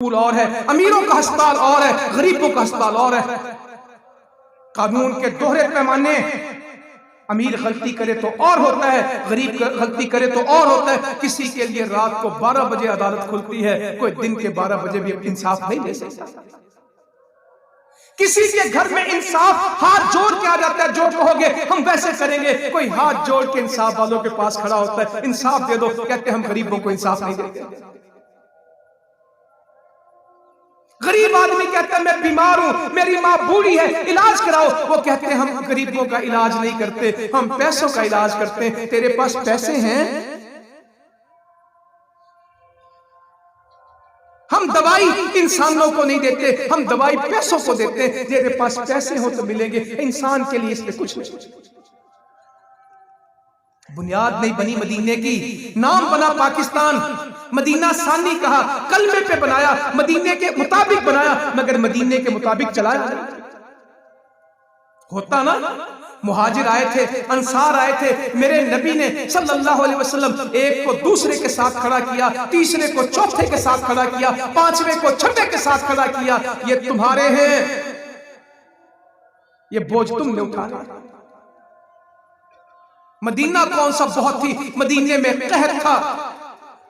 School और है, अमीरों का अस्पताल और है, गरीबों का अस्पताल और है। कानून के दोहरे पैमाने, अमीर गलती करे तो और होता है, गरीब गलती करे तो और होता है। किसी के लिए रात को 12 बजे अदालत खुलती है, कोई दिन के 12 बजे भी इंसाफ नहीं दे सकता। किसी के घर में इंसाफ हाथ जोड़ के आ जाता है, जो कहोगे हम वैसे करेंगे। कोई हाथ जोड़ के इंसाफ वालों के पास खड़ा होता है, इंसाफ दे दो, कहते हम गरीबों को इंसाफ नहीं देते। गरीब आदमी कहता है मैं बीमार हूं, मेरी माँ बूढ़ी है, इलाज कराओ। वो कहते हैं हम गरीबों का इलाज नहीं करते, हम पैसों का इलाज करते हैं। तेरे पास पैसे हैं, हम दवाई इंसानों को नहीं देते, हम दवाई पैसों को देते हैं। तेरे पास पैसे हो तो मिलेंगे, इंसान के लिए इसमें कुछ नहीं। बुनियाद नहीं बनी मदीने की, नाम बना पाकिस्तान, मदीना सानी कहा, कलमे पे बनाया, मदीने के मुताबिक बनाया, मगर मदीने के मुताबिक चलाया होता ना। मुहाजिर आए थे, अंसार आए थे, मेरे नबी ने सल्लल्लाहु अलैहि वसल्लम एक को दूसरे के साथ खड़ा किया, तीसरे को चौथे के साथ खड़ा किया, पांचवें को छठे के साथ खड़ा किया। ये तुम्हारे हैं, ये बोझ तुमने उठाना। मदीना कौन सा बहुत थी, मदीने में कहर था।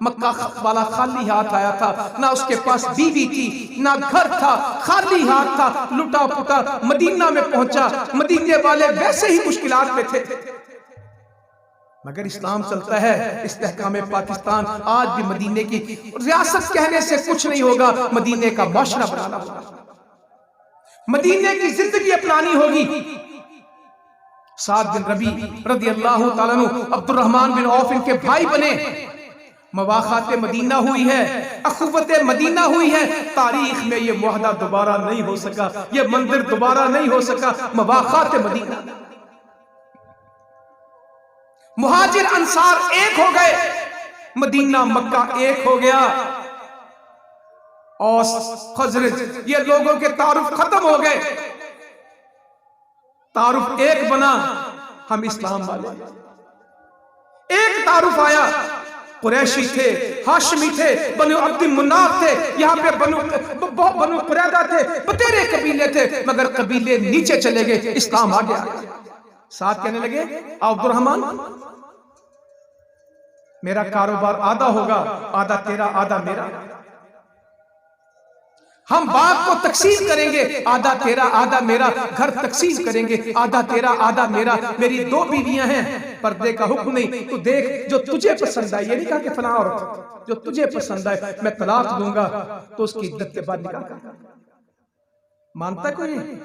मक्का वाला खाली हाथ आया था, ना उसके पास बीवी थी, ना घर था, खाली हाथ था, लुटा पुटा मदीना में पहुंचा। मदीने वाले वैसे ही मुश्किलात में थे, मगर इस्लाम चलता है। इस्तेहकाम पाकिस्तान आज भी मदीने की रियासत कहने से कुछ नहीं होगा, मदीने का माशरा बनाना होगा, मदीने की जिंदगी अपनानी होगी। साद बिन रबी रज़ी अल्लाह ताला अन्हु अब्दुर्रहमान बिन औफ इनके भाई बने। मवाखात मदीना हुई है, अखुवत मदीना हुई है। तारीख में ये मुआहदा दोबारा नहीं हो सका, ये मंदिर दोबारा नहीं हो सका। मवाखात मदीना, मुहाजिर अंसार एक हो गए, मदीना मक्का एक हो गया। औस खजरज ये लोगों के तारुफ खत्म हो गए, तारुफ एक बना, हम इस्लाम वाले। एक तारुफ आया, कुरैशी थे, हाशमी थे, बनु अब्दुल मुन्नाफ थे, यहाँ पे बनु कुरैदा थे, बतेरे कबीले थे, मगर कबीले नीचे चले गए, इस्लाम आ गया। साथ कहने लगे अब्दुर्रहमान मेरा कारोबार आधा होगा, आधा तेरा आधा मेरा। हम बाग को तकसीम करेंगे, आधा तेरा आधा मेरा। घर तकसीम करेंगे, आधा तेरा आधा मेरा। मेरी 2 बीवियां हैं, पर्दे का हुक्म नहीं, तू देख जो तुझे पसंद आए। ये नहीं कहा कि फलां औरत, जो तुझे पसंद आए मैं तलाक दूंगा तो उसकी इद्दत के बाद निकाह कर। मानता कोई नहीं।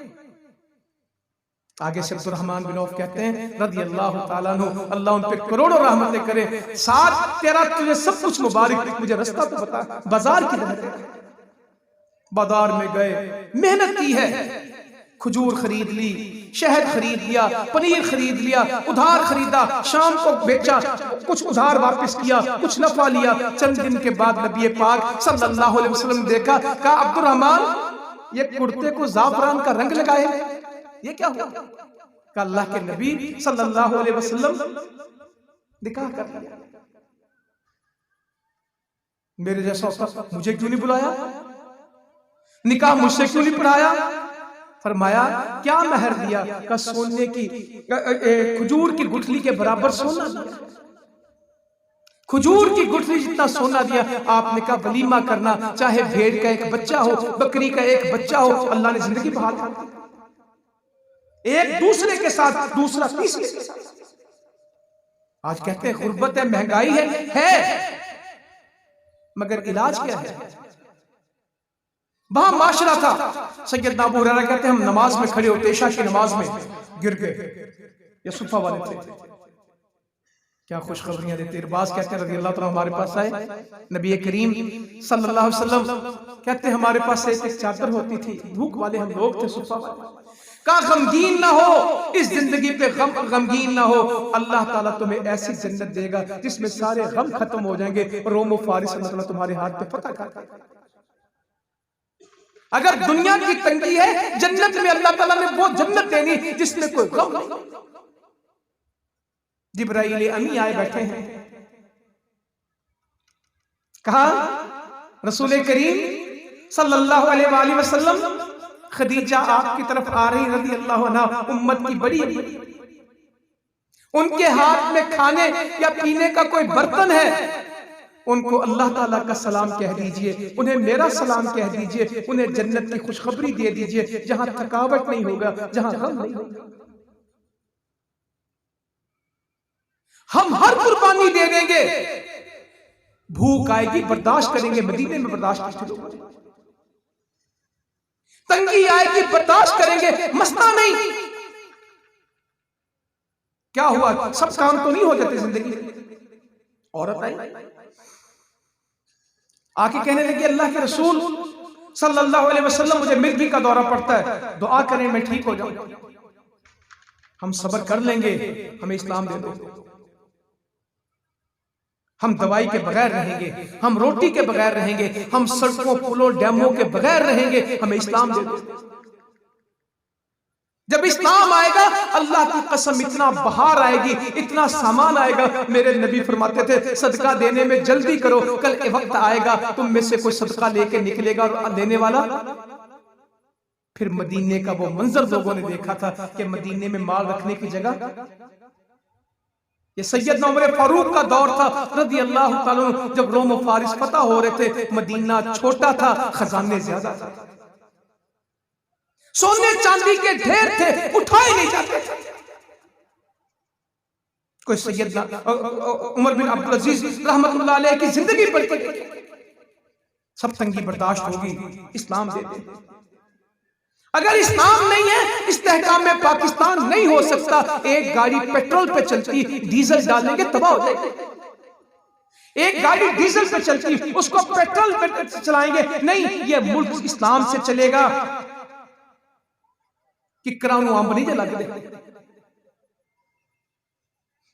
आगे से अब्दुर्रहमान बिन औफ कहते हैं रज़ी अल्लाह ताला अन्हु, अल्लाह उन पे करोड़ों रहमतें करे। साथ तेरा तुझे सब कुछ मुबारक, मुझे रास्ता तो बता, बाजार की तरह। बाजार में गए, मेहनत की है, खजूर खरीद ली, शहद खरीद लिया, पनीर खरीद लिया, उधार खरीदा, शाम को बेचा, कुछ उधार वापस किया, कुछ नफा लिया। चंद दिन के बाद नबी पाक सल्लल्लाहु अलैहि वसल्लम देखा, कहा अब्दुर्रहमान ये कुर्ते को जाफरान का रंग लगाए, ये क्या हुआ? कहा अल्लाह के नबी सल्लल्लाहु अलैहि वसल्लम निकाह कर लिया। मेरे जैसा होता मुझे क्यों नहीं बुलाया, निकाह मुझसे क्यों नहीं पढ़ाया? फरमाया क्या महर दिया? का सोने की खजूर की गुठली के बराबर सोना दिया, खजूर की गुठली जितना सोना दिया। आपने कहा वलीमा करना, चाहे भेड़ का एक बच्चा हो, बकरी का एक बच्चा हो, अल्लाह ने जिंदगी बहाल कर दी। एक दूसरे के साथ, दूसरा तीसरे के साथ। आज कहते हैं गुर्बत है, महंगाई है, मगर इलाज क्या है? वहां माशरा था। सैयदना अबू हुरैरा कहते हैं हम नमाज में खड़े होते, इशा की नमाज में गिर गए, ये सुफा वाले थे, क्या खुशखबरियां देते। इरबाज कहते हैं रज़ी अल्लाह तआला हमारे पास आए, नबी करीम सल्लल्लाहु अलैहि वसल्लम कहते हैं हमारे पास एक चादर होती थी, भूख वाले हम लोग थे, सुफा वाले। का गमगीन ना हो, इस जिंदगी पे गमगीन ना हो, अल्लाह ताला तुम्हें ऐसी जन्नत देगा जिसमें सारे गम खत्म हो जाएंगे, रोम फारिस मतलब तुम्हारे हाथ पे पता कर। अगर दुनिया की तंगी है, जन्नत में अल्लाह ताला ने वो जन्नत देनी जिसमें कोई गम नहीं। जिब्राइल अमी आए बैठे हैं, कहा रसूल करीम सल्लल्लाहु अलैहि वसल्लम, खदीजा आपकी तरफ आ रही रज़ी अल्लाह अन्हा, उम्मत की बड़ी, उनके हाथ में खाने या पीने का कोई बर्तन है, उनको अल्लाह ताला का सलाम कह दीजिए, उन्हें मेरा सलाम कह दीजिए, उन्हें जन्नत की खुशखबरी दे दीजिए जहां थकावट नहीं होगा, जहां गम नहीं होगा। हम हर कुर्बानी दे देंगे, भूख आएगी बर्दाश्त करेंगे, मदीने में बर्दाश्त करते लोग, तंगी आएगी बर्दाश्त करेंगे, मसला नहीं। क्या हुआ, सब काम तो नहीं हो जाते जिंदगी में। औरत आई आके कहने लगी, अल्लाह के रसूल सल्लल्लाहु अलैहि वसल्लम, मुझे मिर्गी का दौरा पड़ता है, दुआ करें मैं ठीक हो जाऊं। हम सब्र कर लेंगे, हमें इस्लाम दे दो। हम दवाई के बगैर रहेंगे, हम रोटी के बगैर रहेंगे, हम सड़कों पुलों डैमों के बगैर रहेंगे, हमें इस्लाम दे दो। जब इस्लाम आएगा, अल्लाह की कसम इतना बहार आएगी, इतना सामान आएगा। मेरे नबी फरमाते थे, सदका देने में जल्दी करो, कल के वक्त आएगा तुम में से कोई सदका लेके निकलेगा और देने वाला। फिर मदीने का वो मंजर लोगों ने देखा था कि मदीने में माल रखने की जगह, ये सैयदना उमर फारूक का दौर था रज़ी अल्लाह ताला अन्हु, जब रोम और फारिस फतह हो रहे थे, मदीना छोटा था, खजाने ज्यादा था, सोने चांदी के ढेर थे, उठाए नहीं जाते थे। कोई सैयदना उमर बिन अब्दुल अजीज रहमतुल्लाह अलैह की जिंदगी पर सब तंगी बर्दाश्त होगी, इस्लाम दे दे। अगर इस्लाम नहीं है, इस्तेहकाम में पाकिस्तान नहीं हो सकता। एक गाड़ी पेट्रोल पे चलती, डीजल डालेंगे तबाह हो जाएगी। एक गाड़ी डीजल पे चलती, उसको पेट्रोल पे चलाएंगे, नहीं, ये मुल्क इस्लाम से चलेगा। कि करानू अंब नहीं जला दे,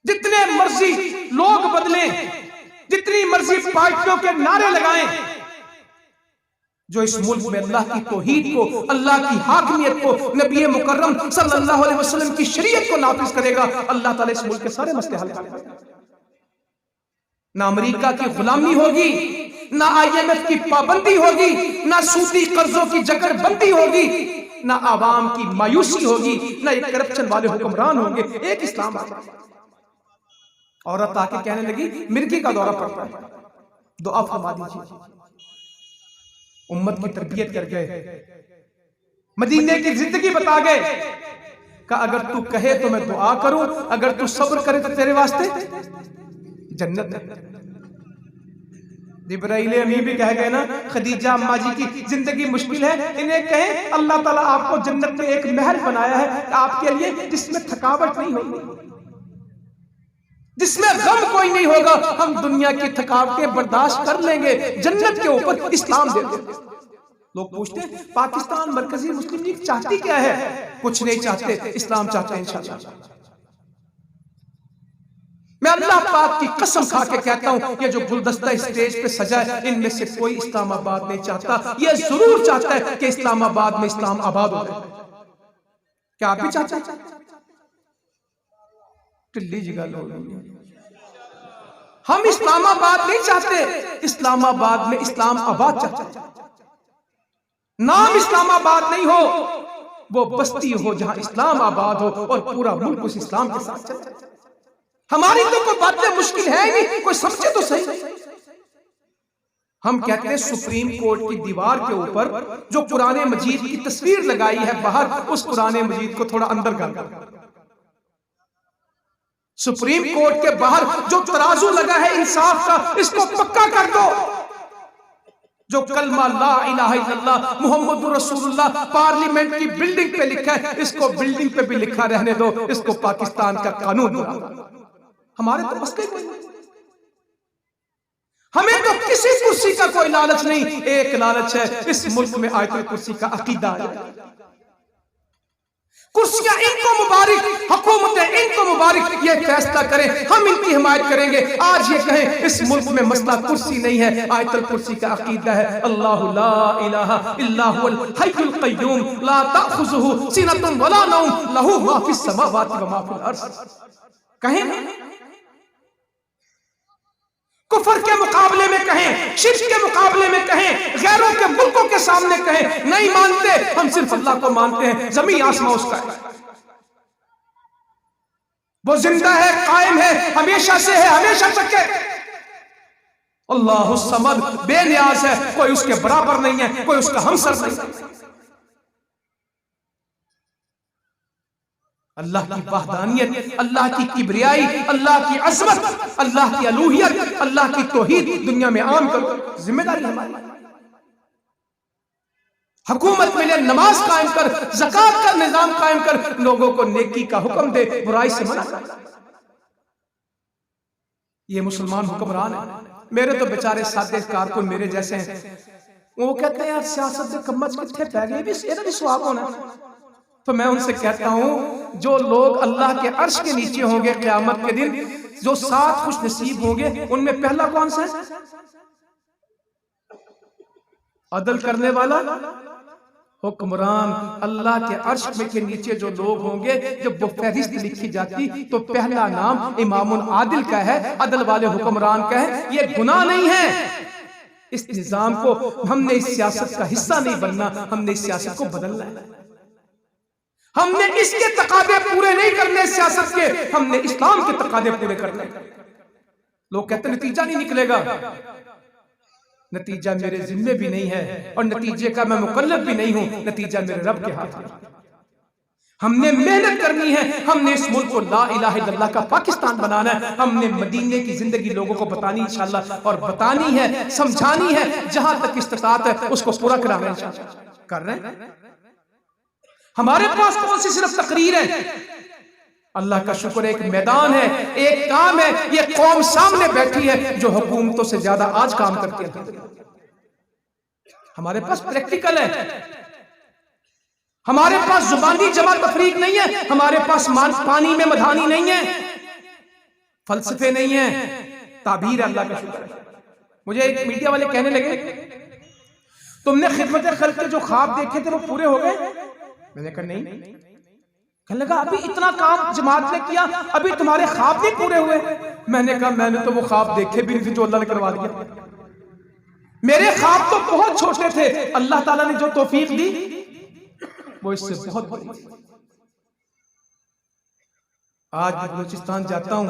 जितने मर्जी लोग बदले, जितनी मर्जी पार्टियों के नारे लगाएं, जो इस मुल्क में अल्लाह की तौहीद को, अल्लाह की हाकिमियत को, नबी मुकर्रम सल्लल्लाहु अलैहि वसल्लम की शरीयत को नाफिज करेगा, अल्लाह ताला इस मुल्क के सारे मसले हल करेगा। ना अमेरिका की गुलामी होगी, ना IMF की पाबंदी होगी, ना सूदी कर्जों की जकड़बंदी होगी, ना आवाम की मायूसी होगी, ना ये करप्शन वाले हुक्मरान होंगे। एक इस्लाम आएगा। औरत आके कहने लगी, मिर्गी का दौरा पड़ता है, दुआ फरमा दीजिए। उम्मत की तरबियत कर गए, मदीने की जिंदगी बता गए। कहा अगर तू कहे तो मैं दुआ करूं, अगर तू सब्र करे तो तेरे वास्ते जन्नत है। जिब्राइल अमीन भी कह गए ना, खदीजा अम्मा जी की जिंदगी मुश्किल है, इन्हें कहें अल्लाह ताला आपको जन्नत में एक महल बनाया है आपके लिए, जिसमें थकावट नहीं होगी, जिसमें गम कोई नहीं होगा। हम दुनिया की थकावटें बर्दाश्त कर लेंगे, जन्नत के ऊपर इस्लाम दे देंगे। लोग पूछते हैं पाकिस्तान मरकजी मुस्लिम लीग चाहती क्या है? कुछ नहीं चाहते, इस्लाम चाहते हैं इंशाअल्लाह। मैं अल्लाह पाक की कसम खा के कहता हूं, ये जो गुलदस्ता स्टेज पे सजा है, इनमें से कोई इस्लामाबाद नहीं चाहता। ये जरूर चाहता है कि इस्लामाबाद में इस्लाम आबाद हो जाए। क्या आप भी चाहते हैं? टिल्ली जी गल हो गई। हम इस्लामाबाद नहीं चाहते, इस्लामाबाद में इस्लाम आबाद चाहते हैं। नाम इस्लामाबाद नहीं हो, वो बस्ती हो जहां इस्लाम आबाद हो और पूरा मुल्क उस इस्लाम के साथ चले। हमारी तो कोई बातें मुश्किल है ही नहीं, कोई समझे तो सही। हम कहते हैं सुप्रीम कोर्ट की दीवार के ऊपर जो कुरान मजीद की तस्वीर लगाई है बाहर, उस कुरान मजीद को थोड़ा अंदर कर। सुप्रीम कोर्ट के बाहर जो तराजू लगा है इंसाफ का, इसको पक्का कर दो। जो कलमा ला इलाहा इल्लल्लाह मुहम्मदुर रसूलुल्लाह पार्लियामेंट की बिल्डिंग पे लिखा है, इसको बिल्डिंग पे भी लिखा रहने दो, इसको पाकिस्तान का कानून बना। हमारे तो मसले कोई नहीं, हमें तो किसी कुर्सी का कोई लालच नहीं। एक लालच है, इस मुल्क में आयतुल कुर्सी का अकीदा है। कुर्सियां इनको मुबारक, हुकूमतें इनको मुबारक, ये फैसला करें, हम इनकी हिमायत करेंगे। आज ये कहें इस मुल्क में मसला कुर्सी नहीं है, आयतुल कुर्सी का अकीदा है। अल्लाहु ला इलाहा इल्ला हुवल हय्युल क़य्यूम ला तअखुज़ुहु सिनतुन वला नौम लहू मा फिस समावाति व मा फिल अर्ज़। कहें कुफर के मुकाबले में कहें, शिर्क के मुकाबले में कहें, गैरों के मुल्कों के सामने कहें, नहीं मानते, हम सिर्फ अल्लाह को मानते हैं। जमीन आसमां उसका है, वो जिंदा है, कायम है, हमेशा से है, हमेशा तक है। अल्लाहु समद, बेनियाज है, कोई उसके बराबर नहीं है, कोई उसका हमसर नहीं। अल्लाह की वहदानियत, अल्लाह की किबरियाई, अल्लाह की अज़मत, अल्लाह की अलूहियत, अल्लाह की तौहीद दुनिया में आम करो, जिम्मेदारी हमारी। हुकूमत मिले, नमाज कायम कर, ज़कात का निजाम कायम कर, लोगों को नेकी का हुक्म दे, बुराई से मना कर। ये मुसलमान हुक्मरान है। मेरे तो बेचारे सादे कारकुन मेरे जैसे हैं, वो कहते हैं यार सियासत से कम्मच कितने पै गए, भी भी स्वाब होना। तो मैं उनसे कहता हूं, जो लोग अल्लाह के अर्श के नीचे होंगे क़यामत के दिन, जो 7 खुश नसीब होंगे, उनमें पहला कौन सा है? अदल करने वाला हुक्मरान। अल्लाह के अर्श के नीचे जो लोग होंगे, जब वो फहरिस्त लिखी जाती तो पहला नाम इमामुल आदिल का है, अदल वाले हुक्मरान का है। ये गुनाह नहीं है। इस निजाम को हमने इस सियासत का हिस्सा नहीं बनना, हमने इस सियासत को बदलना है। हमने इसके तकादे पूरे नहीं करने सियासत के, हमने इस्लाम के तकादे पूरे करने। लोग कहते नतीजा नहीं निकलेगा, नतीजा मेरे जिम्मे भी नहीं है और नतीजे का मैं मुकल्लफ भी नहीं हूं, नतीजा मेरे रब के हाथ में। हमने मेहनत करनी है, हमने इस मुल्क को ला इलाहा इल्लल्लाह का पाकिस्तान बनाना है। हमने मदीने की जिंदगी लोगों को बतानी इंशाअल्लाह, और बतानी है, समझानी है, जहां तक इस्तिताअत है उसको पूरा कराना इंशाअल्लाह कर रहे हैं। हमारे पास कौन सी सिर्फ तकरीर है? अल्लाह का शुक्र है, एक मैदान है, एक काम है। ये कौम सामने बैठी है जो हुकूमतों से ज्यादा आज काम करती है। हमारे पास प्रैक्टिकल है, हमारे पास जुबानी जमा तफरीक नहीं है, हमारे पास पानी में मधानी नहीं है, फलसफे नहीं है, ताबीर। अल्लाह का शुक्र है। मुझे एक मीडिया वाले कहने लगे, तुमने खिदमत खल्क के जो ख्वाब देखे थे वो पूरे हो गए? मैंने कहा नहीं। कहने लगा अभी इतना काम जमात ने किया, अभी तुम्हारे ख्वाब नहीं पूरे हुए? मैंने कहा मैंने तो वो ख्वाब देखे भी नहीं थे जो अल्लाह ने करवा दिया। मेरे ख्वाब तो बहुत छोटे थे, अल्लाह ताला ने जो तौफीक दी वो इससे बहुत बड़ी। आज मैं बलूचिस्तान जाता हूं,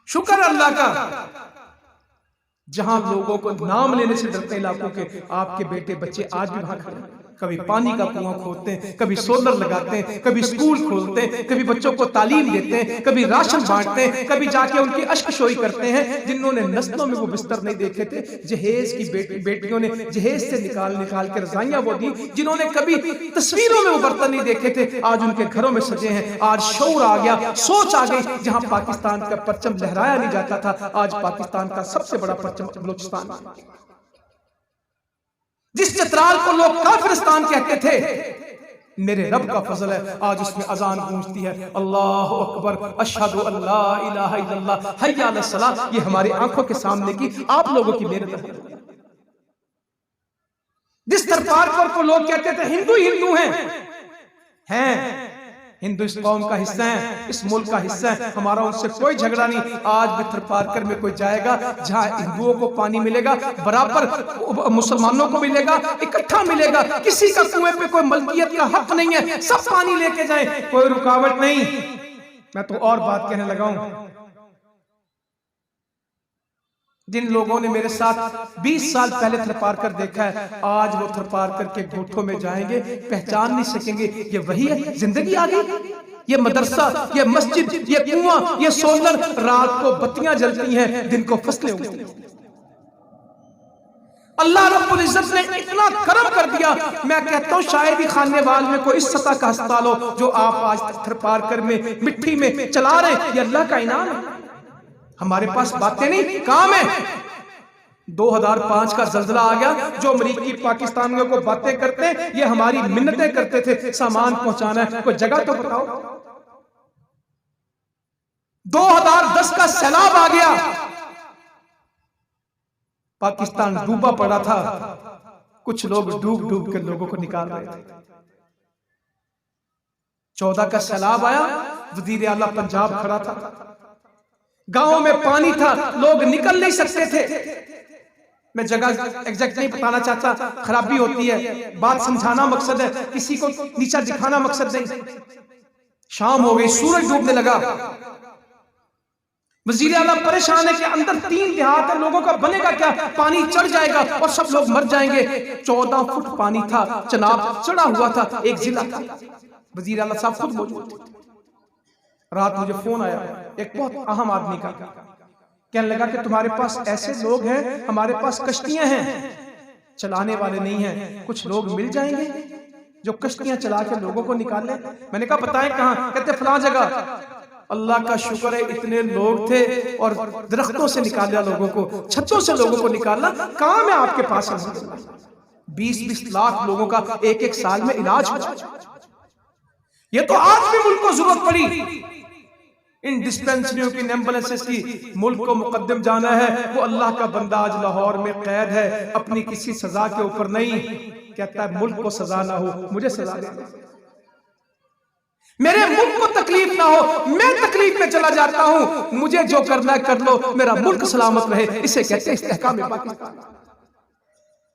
शुक्र अल्लाह का, जहां लोगों को नाम लेने से डरते इलाकों के आपके बेटे बच्चे आज भी वहां खड़े हैं। कभी पानी का कुआं खोदते हैं, कभी सोलर लगाते हैं, कभी स्कूल खोलते हैं, कभी बच्चों को तालीम देते हैं, कभी राशन बांटते हैं, कभी जाके उनकी अश्कशोई करते हैं। जिन्होंने नस्लों में वो बिस्तर नहीं देखे थे, जहेज की बेटियों ने जहेज से निकाल के रजाइयां वो दी। जिन्होंने कभी तस्वीरों में वो बर्तन नहीं देखे थे, आज उनके घरों में सजे हैं। आज शऊर आ गया, सोच आ गई। जहां पाकिस्तान का परचम लहराया नहीं जाता था, आज पाकिस्तान का सबसे बड़ा परचम बलूचिस्तान। जिस चित्राल को लोग काफिरिस्तान कहते थे, मेरे रब का फजल है, आज उसमें अजान गूंजती है, अल्लाहु अकबर, अशहदु अल्ला इलाहा इल्लल्लाह, हय्या अलस सलाह। ये हमारी आंखों के सामने की आप लोगों की मेहनत है। जिस तरपार को लोग कहते थे हिंदू हिंदू हैं, हिंदू इस कौम का हिस्सा है, इस मुल्क का हिस्सा है, हमारा उनसे कोई झगड़ा नहीं। आज भी थरपारकर में कोई जाएगा जहां हिंदुओं को पानी मिलेगा बराबर मुसलमानों को मिलेगा, इकट्ठा मिलेगा। किसी का कुएं पे कोई मलकियत का हक नहीं है, सब पानी लेके जाए, कोई रुकावट नहीं। मैं तो और बात कहने लगा हूं, जिन लोगों ने मेरे साथ 20 साल पहले थरपारकर देखा है, आज वो थरपारकर के गोठों में जाएंगे, पहचान नहीं सकेंगे ये वही है। जिंदगी आ गई, ये मदरसा, ये मस्जिद, ये कुआं, ये सोलर, रात को बत्तियां जलती हैं, दिन को फसलें उगती हैं। अल्लाह रब्बुल इज्जत ने इतना करम कर दिया। मैं कहता हूं शायद ही खानेवाल में कोई इस सतह का अस्पताल हो जो आप आज थरपारकर में मिट्टी में चला रहे हैं। ये अल्लाह का इनाम है। हमारे पास बातें नहीं, काम है। 2005 का जल्जला आ गया, जो अमरीकी पाकिस्तानियों को बातें करते हैं, ये हमारी मिन्नतें करते थे, सामान पहुंचाना है, कोई जगह तो बताओ। 2010 का सैलाब आ गया, पाकिस्तान डूबा पड़ा था, कुछ लोग डूब डूब के लोगों को निकाल रहे थे। 14 का सैलाब आया, वजीर आला पंजाब खड़ा था, गांव में पानी था, लोग निकल नहीं सकते थे। मैं जगह एग्जैक्ट नहीं बताना चाहता, खराबी होती है, बात समझाना मकसद है, किसी को नीचा दिखाना मकसद नहीं। शाम हो गई, सूरज डूबने लगा। वजीर आला परेशान है कि अंदर 3 देहात है, लोगों का बनेगा क्या, पानी चढ़ जाएगा और सब लोग मर जाएंगे। 14 फुट पानी था, चनाब चढ़ा हुआ था, एक जिला था। वजीर आला साहब खुद मौजूद थे। रात मुझे फोन आया एक बहुत अहम आदमी का, कहने लगा कि तुम्हारे पास ऐसे लोग हैं, हमारे पास कश्तियां हैं, चलाने वाले नहीं हैं, कुछ लोग मिल जाएंगे जो कश्तियां चला के लोगों को निकाले। मैंने कहा बताएं कहां? कहते फलां जगह। अल्लाह का शुक्र है इतने लोग थे और दरख्तों से निकाला लोगों को, छतों से लोगों को निकाला। काम है आपके पास 20-20 लाख लोगों का एक साल में इलाज हो। ये तो आज भी मुल्क को जरूरत पड़ी इन डिस्पेंसरियों की, एम्बुलेंसेस की। मुल्क को मुकद्दम जाना है, वो अल्लाह का बंदा आज लाहौर में कैद है, अपनी किसी सजा के ऊपर नहीं। कहता है मुल्क को सजा ना हो, मुझे सजा दे, मेरे मुल्क को तकलीफ ना हो, मैं तकलीफ में चला जाता हूं, मुझे जो करना है कर लो, मेरा मुल्क सलामत रहे। इसे कहते हैं इस्तेहकाम पाकिस्तान।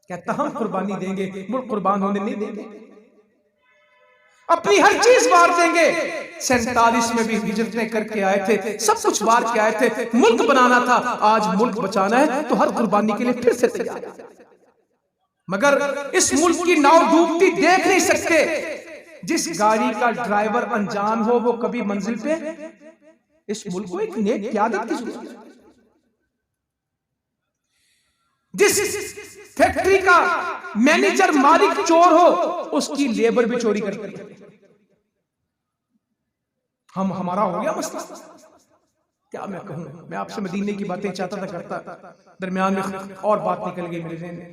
कहता हम कुर्बानी देंगे, मुल्क कुर्बान होने नहीं देंगे, अपनी हर चीज वार देंगे। 47 में भी हिजरतें करके आए थे, सब कुछ वार के आए थे, मुल्क बनाना था। आज मुल्क बचाना है तो हर कुर्बानी के लिए फिर से तैयार। मगर इस मुल्क की नाव डूबती देख नहीं सकते। जिस गाड़ी का ड्राइवर अनजान हो वो कभी मंजिल पे। इस मुल्क को एक नेक क़यादत की जरूरत है। जिस फैक्ट्री का मैनेजर मालिक चोर हो, उसकी लेबर भी चोरी करती है। हमारा हो गया मसला। क्या मैं कहूं, मैं आपसे मदीने की बातें चाहता था करता, दरमियान में और बात निकल गई मेरे ज़हन में।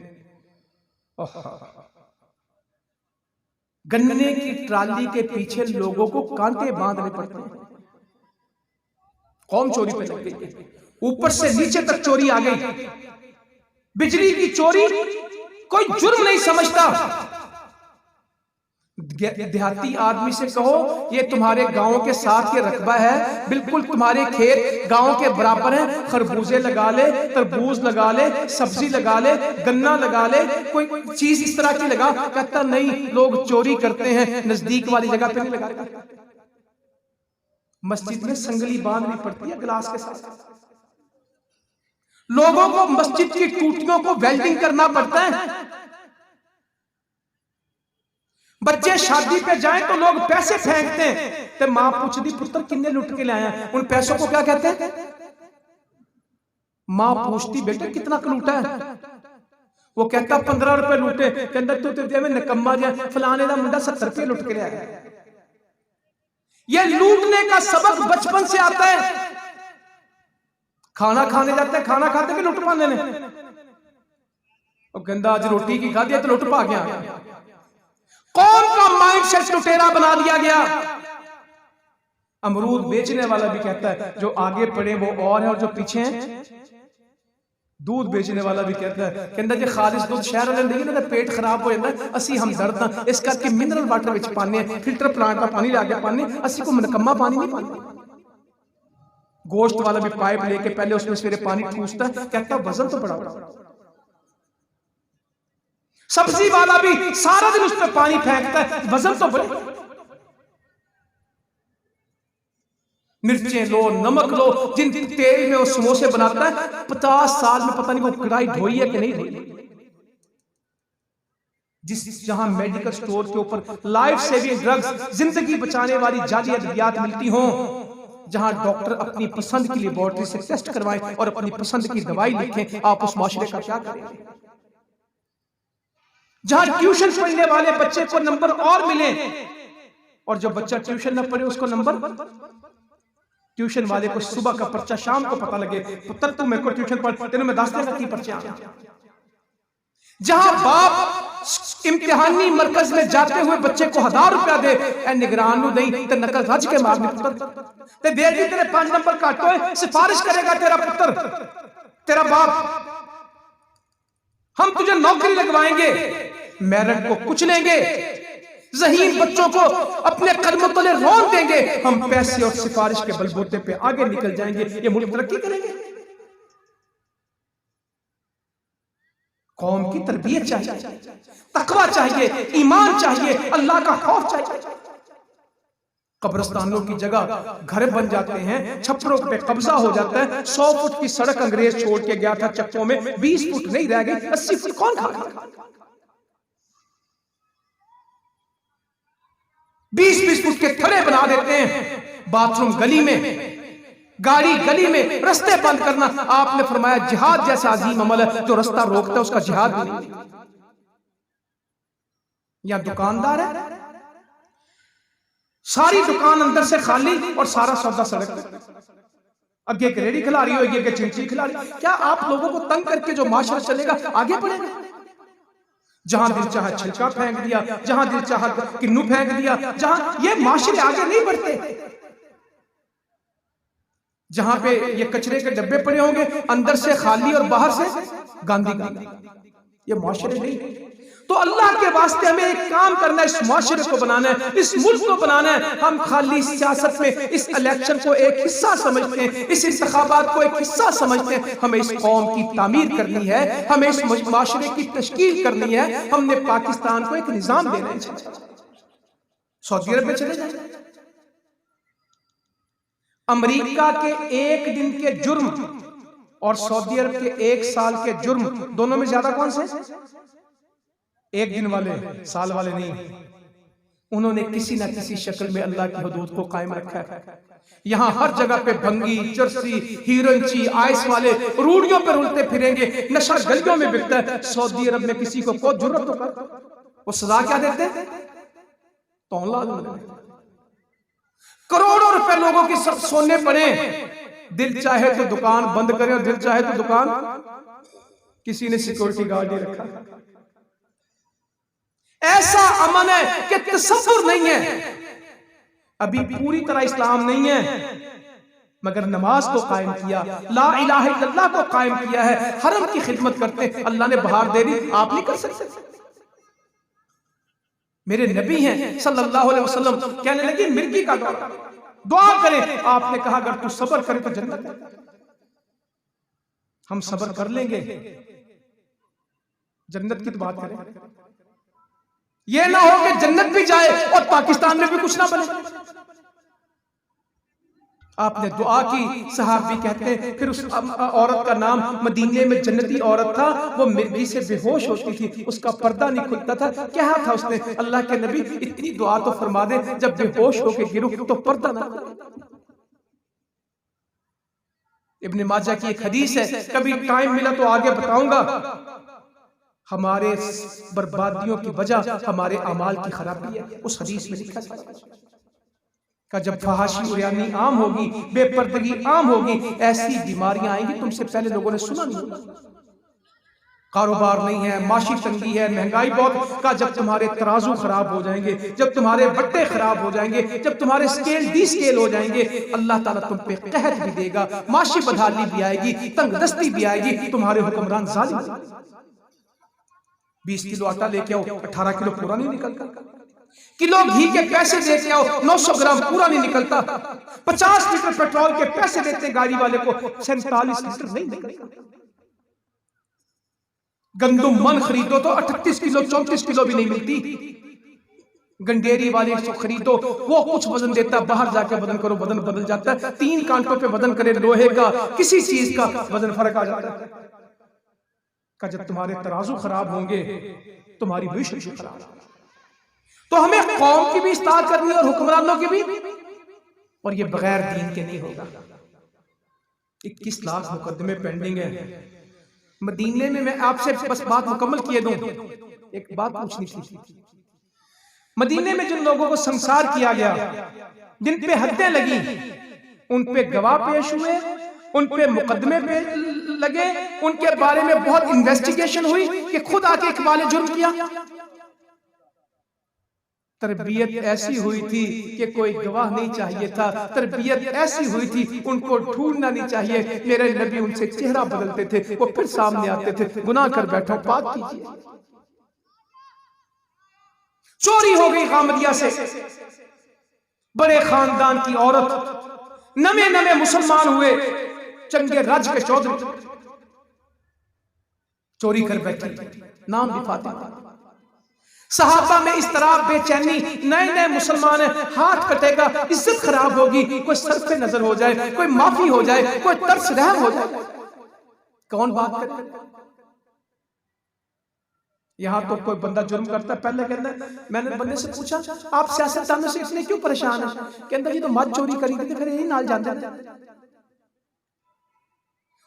गन्ने की ट्राली के पीछे लोगों को कांटे बांधने पड़ते हैं। कौम चोरी पे लग गई, ऊपर से नीचे तक चोरी आ गई। बिजली की चोरी कोई जुर्म नहीं समझता। देहाती आदमी से कहो ये तुम्हारे गांव के साथ ये रकबा है, बिल्कुल तुम्हारे खेत गांव के बराबर है, खरबूजे लगा ले, तरबूज लगा ले, सब्जी लगा ले, गन्ना लगा ले, कोई चीज इस तरह की लगा। कहता नहीं, लोग चोरी करते हैं, नजदीक वाली जगह पे नहीं लगाते। मस्जिद में संगली बांधनी पड़ती है गिलास के साथ। लोगों को मस्जिद की टूटियों को वेल्डिंग करना पड़ता है। बच्चे शादी पे जाएं तो लोग पैसे फेंकते हैं, तो मां पूछती पुत्र किन्ने लुट के लाया? उन पैसों को क्या कहते हैं? मां पूछती बेटा कितना लूटा है? वो कहता 15 रुपए लूटे। कहता तू तो निकम्मा जा, फलाने का मुंडा 70 रुपए लुट के लाया। ये लूटने का सबक बचपन से आता है। खाना खाने जाते हैं, खाना खाते भी लुट पाने ने। वो कहता आज रोटी की खाती है तो लुट पा गया। कौन का माइंड सेट लुटेरा बना दिया गया। अमरूद बेचने वाला भी कहता है जो आगे पड़े वो और है और जो पीछे हैं। दूध बेचने वाला भी कहता है कहता जी खालिस दूध शहर वाले नहीं ना पेट खराब हो जाता है, असी हमदर्द हां, इस करके मिनरल वाटर विच पाने, फिल्टर प्लांट का पानी लाके पाने, असी को मनकम्मा पानी नहीं पाने। गोश्त वाला भी पाइप लेके पहले उसमें सवेरे पानी ठूसता है, कहता वजन तो बड़ा। सब्जी वाला भी सारा दिन उस पर पानी फेंकता है, वजन तो बड़ा। मिर्चें लो, नमक लो, जिन तेल में वो समोसे बनाता है 50 साल में पता नहीं वो कढ़ाई धोई है कि नहीं धोई। जहां मेडिकल स्टोर के ऊपर लाइफ सेविंग ड्रग्स, जिंदगी बचाने वाली जाली अद्वियात मिलती हों, जहां डॉक्टर अपनी पसंद की लेबोरेटरी से टेस्ट करवाएं और अपनी पसंद की दवाई लिखें, आप उस माशरे का क्या करेंगे? जहां ट्यूशन पढ़ने वाले बच्चे को नंबर और मिले और जो बच्चा ट्यूशन न पढ़े उसको नंबर, ट्यूशन वाले को सुबह का पर्चा शाम को पता लगे, पुत्र तू मेरे को ट्यूशन पढ़, तेरे में 10 दिन की पर्चे आ। जहां बाप इम्तिहानी मरकज में जाते हुए बच्चे को 1000 रुपया दे, ए निगरान नु नहीं ते नकल रज के मारने पुत्र ते दे दी, तेरे 5 नंबर काट होए, सिफारिश करेगा तेरा पुत्र, तेरा बाप, हम तुझे नौकरी लगवाएंगे, मेरिट को कुचलेंगे, ज़हीन बच्चों को अपने कदमों तले रौंद देंगे, हम पैसे और सिफारिश के बलबूते पे आगे निकल जाएंगे, ये मुल्क तरक्की करेंगे। कौम की तरबियत चाहिए, तकवा चाहिए, ईमान चाहिए, अल्लाह का खौफ चाहिए। कब्रिस्तानों की जगह घर बन जाते हैं, छप्परों पे कब्जा हो जाता है। 100 फुट की सड़क अंग्रेज छोड़ के गया था चक्कों में, 20 फुट नहीं रह गई, 80 फुट कौन खाएगा? 20-20 फुट के थड़े बना देते हैं। बाथरूम गली में, गाड़ी गली में, रास्ते बंद करना। आपने फरमाया जिहाद जैसा अजीम अमल है, जो रास्ता रोकता है उसका जिहाद भी नहीं। या दुकानदार है, सारी दुकान अंदर से खाली और सारा सौदा सड़क पर, आगे एक रेड़ी खिला रही होगी, आगे चिमची खिला रही। क्या आप लोगों को तंग करके जो माशरा चलेगा आगे बढ़ेगा? जहां दिल चाहा छिलका फेंक दिया, जहां दिल चाहा किन्नू फेंक दिया, जहां ये माशरे आगे नहीं बढ़ते। जहां पे ये कचरे के डब्बे पड़े होंगे, अंदर से खाली और बाहर से गांधी गांधी, ये माशरे नहीं। तो अल्लाह के वास्ते हमें एक काम करना है, इस माशरे को बनाना है, इस मुल्क को बनाना है। हम खाली सियासत में इस इलेक्शन को एक हिस्सा समझते हैं, इस इंतखाबात को एक हिस्सा समझते हैं। हमें इस कौम की तामीर करनी है, हमें इस माशरे की तश्कील करनी है। हमने पाकिस्तान को एक निजाम देना है। सऊदी अरब में चले जाए, अमेरिका के एक दिन के जुर्म और सऊदी अरब के 1 साल के जुर्म, दोनों में ज्यादा कौन से? एक दिन वाले, साल वाले नहीं। उन्होंने किसी ना किसी शक्ल में अल्लाह की हुदूद को कायम रखा है। यहाँ हर जगह पे भंगी, चरसी, हीरोइनची, आइस वाले रूढ़ियों पर उल्टे फिरेंगे, नशा गलियों में बिकता है। सऊदी अरब में किसी को कोई जुर्रत तो कर, वो सजा क्या देते? तौला। करोड़ों रुपए लोगों की सब सोने पड़े, दिल चाहे तो दुकान बंद करें और दिल चाहे तो दुकान, किसी ने सिक्योरिटी गार्ड नहीं रखा। ऐसा अमन है कि तसव्वुर नहीं है। अभी पूरी तरह इस्लाम नहीं है, मगर नमाज को कायम किया, ला इलाहा इल्लल्लाह को कायम किया है, हरम की खिदमत करते हैं। अल्लाह ने बहार दे दी, आप नहीं कर सकते। मेरे नबी हैं सल्लल्लाहु अलैहि वसल्लम, कहने लगे मिर्गी का दौरा, दुआ करें। आपने कहा अगर तू सब्र करे तो जन्नत है। हम सब्र कर लेंगे, जन्नत की तो बात करें। ये ना हो कि जन्नत भी जाए और पाकिस्तान में भी कुछ ना बने। आपने दुआ की, सहाबी कहते हैं फिर उस औरत का नाम मदीने में जन्नती औरत था, वो मिर्गी से बेहोश होती थी, उसका पर्दा नहीं खुलता था। क्या था उसने? अल्लाह के नबी इतनी दुआ तो फरमा दे, जब बेहोश होके गिरो तो पर्दा ना। इब्ने माजा की एक हदीस है, कभी टाइम मिला तो आगे बताऊंगा। हमारे बर्बादियों की वजह हमारे अमाल की खराबी है। उस हदीस में लिखा का जब फहाशी उरियानी आम होगी, बेपर्दगी आम होगी, ऐसी बीमारियां आएंगी तुमसे पहले लोगों ने सुना नहीं। कारोबार नहीं है, माशी तंगी है, महंगाई बहुत का। जब तुम्हारे तराजू खराब हो जाएंगे, जब तुम्हारे बट्टे खराब हो जाएंगे, जब तुम्हारे स्केल डी स्केल हो जाएंगे, अल्लाह ताला तुम पे कहत भी देगा, माशी बदहाली भी आएगी, तंगदस्ती भी आएगी, तुम्हारे हुक्मरान जालिम। 20 किलो आटा लेके आओ, 18 किलो पूरा नहीं निकलता। किलो घी के पैसे देके आओ, 900 ग्राम पूरा नहीं निकलता। 50 लीटर पेट्रोल के पैसे देते गाड़ी वाले को, 47 लीटर नहीं निकलता। गंदुम मन खरीदो तो 38 किलो 34 किलो भी नहीं मिलती। गंडेरी वाले को खरीदो, वो कुछ वजन देता, बाहर जाके वजन करो, वजन बदल जाता है। 3 कांटों पे वजन करे, लोहे का किसी चीज का वजन फर्क आ जाता है। का जब तुम्हारे तराजू खराब होंगे, तुम्हारी विश खराब। तो हमें कौम की भी इस्ताद करनी है और हुक्मरानों की भी, और ये बगैर दीन के नहीं होगा। 21 लाख मुकदमे पेंडिंग है मदीने में। मैं आपसे बस बात मुकम्मल किए दूं, एक बात पूछनी थी। मदीने में जिन लोगों को संसार किया गया, जिन पे हदें लगी, उन पे गवाह पेश हुए, उन पे मुकदमे पे लगे, उनके बारे में बहुत इन्वेस्टिगेशन हुई कि खुद आके इकबाल जुर्म किया। तरबियत ऐसी हुई थी कि कोई गवाह नहीं चाहिए था। तरबियत ऐसी हुई थी, उनको ढूंढना नहीं चाहिए। मेरे नबी उनसे चेहरा बदलते थे, वो फिर सामने आते थे, गुनाह कर बैठो, पाक कीजिए। चोरी हो गई गामदिया से, बड़े खानदान की औरत, नवे नवे मुसलमान हुए, चंगे राज के चौधरी, चोरी कर बैठी, नाम भी फातिमा। सहाबा में इस तरह बेचैनी, नए नए मुसलमान है, हाथ कटेगा, इज्जत खराब होगी, कोई सर पे नजर हो जाए, कोई माफी हो जाए, कोई तरस रहम हो जाए, कौन बात करे। यहां तो कोई बंदा जुर्म करता है, पहले कहता है, मैंने बंदे से पूछा आप सियासतदानों से इसलिए क्यों परेशान है, कहता जी तो मत चोरी करी थी, फिर यही नाल जान जाता।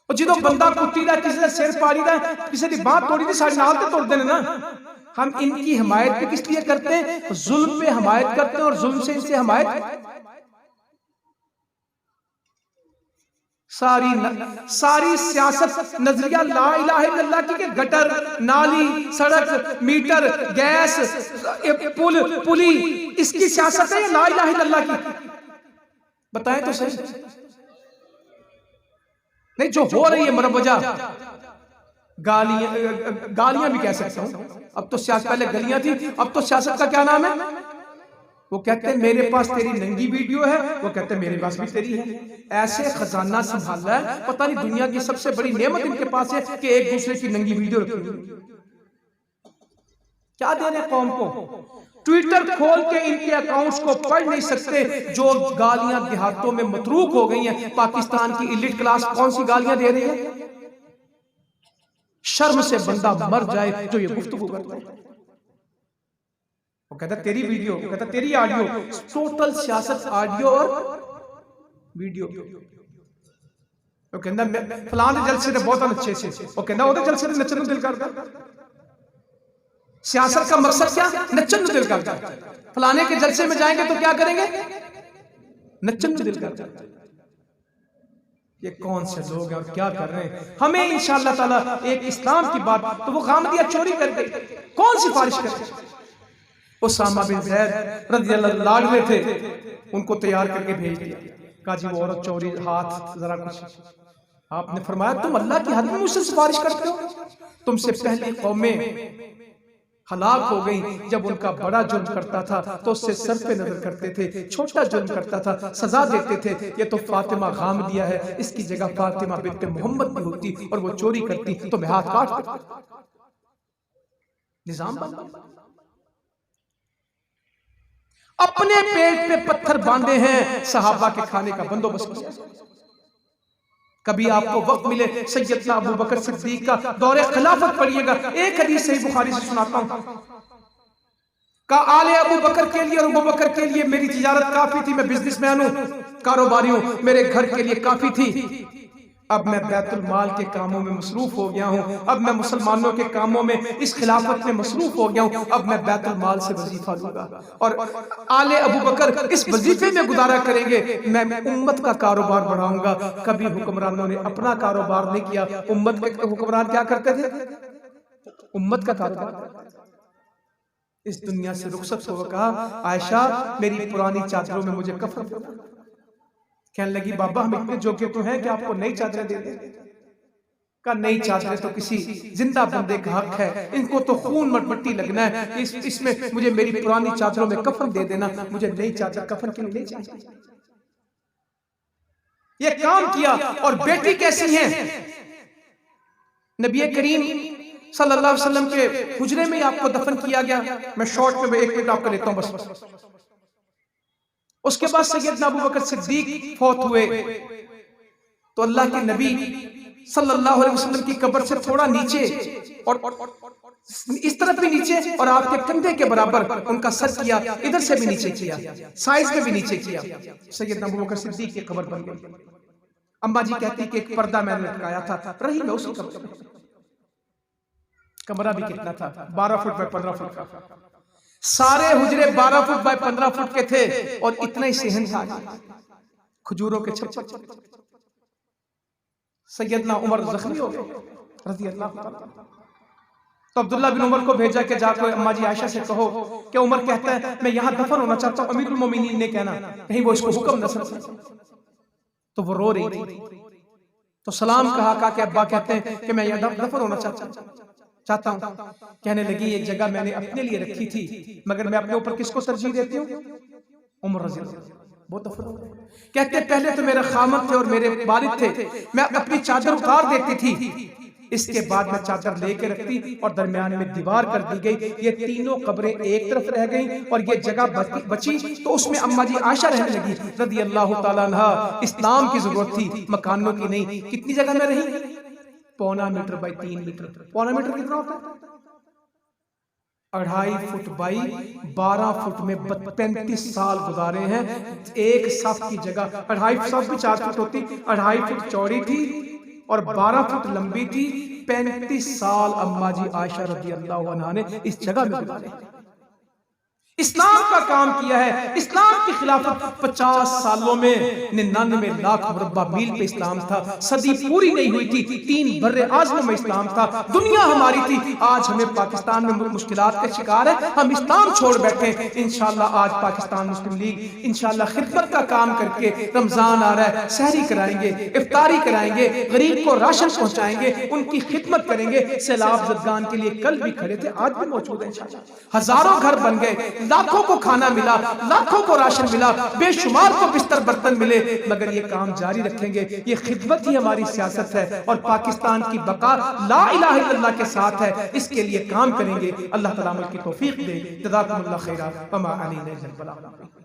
और जो बंदा कुत्ती दा, किसी ने सिर पाड़ी दा, किसी की बात तोड़ी थी, सारे नाल तो तोड़ देने ना। हम इनकी हमायत भी किस लिए करते हैं, जुल्म पे हमायत करते हैं, और जुल्म से इनसे हमायत। सारी सियासत नजरिया ला इलाहा इल्लल्लाह की, के गटर, नाली, सड़क, मीटर, गैस, पुल, पुली, इसकी सियासत है या ला इलाहा इल्लल्लाह की? बताएं तो सही। नहीं, जो हो रही है मरवजा, गालियां भी कह सकता हूं, अब तो सियासत, पहले गलियां थी, अब तो सियासत का क्या नाम है? वो कहते हैं मेरे पास तेरी नंगी वीडियो है, वो कहते हैं मेरे पास भी तेरी है। ऐसे खजाना संभाला है, पता नहीं दुनिया की सबसे बड़ी नेमत इनके पास है कि एक दूसरे की नंगी वीडियो रखी। क्या दे रहे कौम को? ट्विटर खोल के इनके अकाउंट्स को पढ़ नहीं सकते, जो गालियां देहातों में मतरूक हो गई हैं। पाकिस्तान की इलिट क्लास कौन सी गालियां दे रही है? शर्म से बंदा मर जाए जो ये गुफ्तगू करता है। वो कहता तेरी वीडियो, वो कहता तेरी ऑडियो, टोटल सियासत ऑडियो और वीडियो। वो कहता फलाने जलसे ने बहुत अच्छे से, वो कहता वो जलसे ने नचन दिल करता। सियासत का मकसद क्या? नचन दिल करता। फलाने के जलसे में जाएंगे तो क्या करेंगे? नचन दिल करता। ये कौन से लोग हैं और क्या कर रहे हैं? हमें इंशाअल्लाह ताला एक इस्लाम की बात, तो वो गामदिया चोरी कर गई, कौन सिफारिश करे? उसामा बिन ज़ैद रज़ियल्लाहु अन्हु थे, उनको तैयार करके भेज दिया, कहा जी वो औरत चोरी, हाथ जरा कुछ। आपने फरमाया तुम अल्लाह की हद में मुझसे सिफारिश करते हो? तुमसे पहले कौमें हलाक हो गई जब उनका बड़ा जुर्म करता था तो उससे सर पे नजर करते थे, छोटा जुर्म करता था सजा देते थे। ये तो फातिमा गामदिया है, इसकी जगह फातिमा बिन्त मोहम्मद भी होती और वो चोरी करती तो मैं हाथ काट देता। निजाम बन अपने पेट पे पत्थर बांधे हैं, सहाबा के खाने का बंदोबस्त किया। कभी आपको वक्त मिले सैयदना अबू बकर सिद्दीक का दौरे खिलाफत पढ़िएगा। एक हदीस सही बुखारी से सुनाता हूं, का आले अबू बकर के लिए और अबू बकर के लिए मेरी तिजारत काफी थी, मैं बिजनेसमैन हूं, कारोबारी हूं, मेरे घर के लिए काफी थी। अब मैं बैतुल माल के कामों में मसरूफ हो गया हूं, अब मैं मुसलमानों के कामों में, इस खिलाफत में मसरूफ हो गया हूं, अब मैं बैतुल माल से वजीफा लूंगा और आले अबू बकर इस वजीफे में गुजारा करेंगे, मैं उम्मत का कारोबार बढ़ाऊंगा। कभी हुक्मरानों ने अपना कारोबार नहीं किया, उम्मत के हुक्मरान क्या करते थे? उम्मत का कारोबार। इस दुनिया से रुखसत हो कहा आयशा मेरी पुरानी चादरों में मुझे कफन। कहने लगी बाबा हम इतने जोगे तो हैं कि आपको नई चादरें दे दें? का नई चादरें तो किसी जिंदा बंदे का हक है, इनको तो खून मटमट्टी लगना है, इसमें मुझे मेरी पुरानी चादरों में कफन दे देना, मुझे नई चादर कफन के लिए नहीं चाहिए। ये काम किया। और बेटी कैसी है? नबी करीम सल्लल्लाहु अलैहि वसल्लम के हुजरे में आपको दफन किया गया। मैं शॉर्ट में 1 मिनट आपका लेता हूं बस। उसके बाद सैयदना अबू बकर सिद्दीक फौत हुए तो अल्लाह के नबी सल्लल्लाहु अलैहि वसल्लम की कब्र से थोड़ा नीचे और इस तरफ भी नीचे और आपके कंधे के बराबर उनका सर किया, इधर से भी नीचे किया, साइज में भी नीचे किया। सैयदना अबू बकर सिद्दीक की कब्र बन गई। अम्मा जी कहती कि एक पर्दा मैंने लटकाया था, रही मैं उसी कब्र में। कमरा भी कितना था? 12 फुट बाय 15 फुट का। सारे हुजरे 12 फुट बाय 15 फुट के थे और इतना ही सेहन था, खजूरों के छप्पर। सैयदना उमर जख्मी हो गए रज़ी अल्लाह ताला। तो अब्दुल्ला बिन उमर को भेजा कि जाकर अम्मा जी आयशा से कहो कि उमर कहता है मैं यहां दफन होना चाहता हूं, अमीरुल मोमिनीन ने कहना कहीं वो इसको हुक्म न सके। तो वो रो रही थी, तो सलाम कहा कि अब्बा कहते हैं कि मैं यहां दफन होना चाहता हूं। चाहता हूं। कहने लगी ये जगह मैंने अपने लिए रखी थी, मगर मैं अपने ऊपर किसको तरजीह देती हूँ? उमर रज़ी अल्लाह अन्हु। बहुत अफसोस। कहते पहले तो मेरे खामद थे और मेरे वालिद थे, मैं अपनी चादर उतार देती थी, इसके बाद मैं चादर लेके रखती और दरमियान में दीवार कर दी गई। ये तीनों कब्रें एक तरफ रह गई और ये जगह बची तो उसमें अम्मा जी आयशा रहने लगी रज़ी अल्लाह तआला अन्हा। इस्लाम की जरूरत थी, मकानों की नहीं। कितनी जगह में रही? 1.25 मीटर बाई 3 मीटर। 1.25 मीटर कितना होता है? 2.5 फुट बाई 12 फुट में 35 साल गुजारे हैं। एक सफ की जगह 2.5 सफ भी 4 फुट होती, 2.5 फुट चौड़ी थी और 12 फुट लंबी थी। 35 साल अम्मा जी आयशा रज़ी अल्लाह अन्हा ने इस जगह में गुजारे। इस्लाम का काम किया है। इस्लाम की खिलाफत 50 सालों में 99 लाख मुरब्बा मील पे इस्लाम था। सदी पूरी नहीं हुई थी, 3 बर्रे आज़म में इस्लाम था। दुनिया हमारी थी। आज हमें पाकिस्तान में मुश्किलात के शिकार है, हम इस्लाम छोड़ बैठे। इंशाल्लाह आज पाकिस्तान मुस्लिम लीग इंशाल्लाह खिदमत का काम करके, रमजान आ रहा है, सहरी कराएंगे, इफ्तारी कराएंगे, गरीब को राशन पहुंचाएंगे, उनकी खिदमत करेंगे। सैलाब ज़दगान के लिए कल भी खड़े थे, आज भी मौजूद है इंशाल्लाह। हजारों घर बन गए, लाखों को खाना मिला, लाखों को राशन मिला, बेशुमार को बिस्तर बर्तन मिले, मगर ये काम जारी रखेंगे। ये खिदमत ही हमारी सियासत है और पाकिस्तान की बका ला इलाहा इल्लल्लाह के साथ है। इसके लिए काम करेंगे। अल्लाह तआला अमल की तौफीक दे। जज़ाकुमुल्लाह खैरा। वमा अलैना इल्लल बलाग।